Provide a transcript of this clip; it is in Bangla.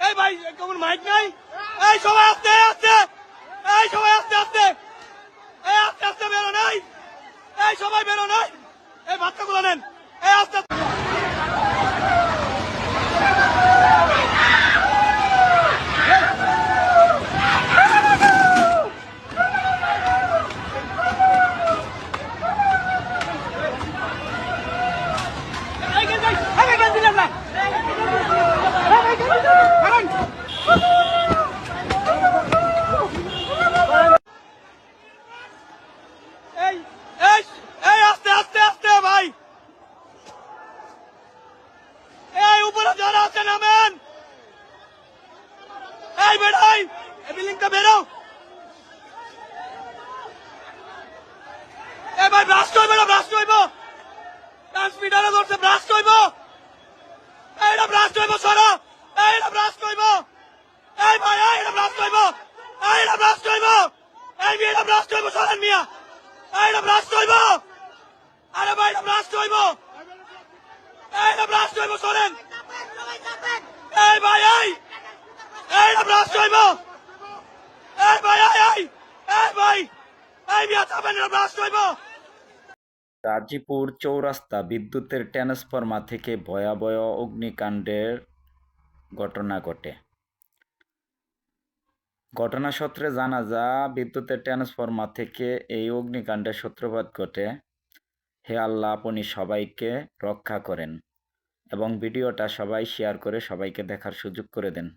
এই ভাই কেমন মাইক নাই? এই সবাই আস্তে আস্তে, এই সবাই আস্তে আস্তে, এই আস্তে আস্তে বেরো নাই, এই সবাই বেরো নাই, এই বাচ্চাগুলো নেন, এই আস্তে আস্তে। এই এই এই আস্তে আস্তে আস্তে ভাই, এই উপরে যারা আছে নামেন, এই বেড়াই, এই বিল্ডিংটা বেরো, এই ভাই ব্রাস্ট হইব না, ব্রাস্ট হইব, ট্রান্সমিটারে ধরছে ব্রাস্ট হইব, এইটা ব্রাস্ট হইব সরা, এইটা ব্রাস্ট হইব, এই ভাই এইটা ব্রাস্ট হইব, এইটা ব্রাস্ট হইব, এই মেয়েটা ব্রাস্ট হইব সরেন মিয়া, এইটা ব্রাস্ট হইব, আরে ভাই এটা ব্রাস্ট হইব, এইটা ব্রাস্ট হইব সরেন, এই ভাই এইটা ব্রাস্ট হইব, এই ভাই এই ভাই এই মিয়া চাপেন, এটা ব্রাস্ট হইব। গাজীপুর চৌরাস্তা বিদ্যুতের ট্রান্সফরমার থেকে ভয়াবহ অগ্নিকাণ্ডের ঘটনা ঘটে। ঘটনা সূত্রে জানা যায়, বিদ্যুতের ট্রান্সফরমার থেকে এই অগ্নিকাণ্ডের সূত্রপাত ঘটে। হে আল্লাহ, আপনি সবাইকে রক্ষা করেন এবং ভিডিওটা সবাই শেয়ার করে সবাইকে দেখার সুযোগ করে দেন।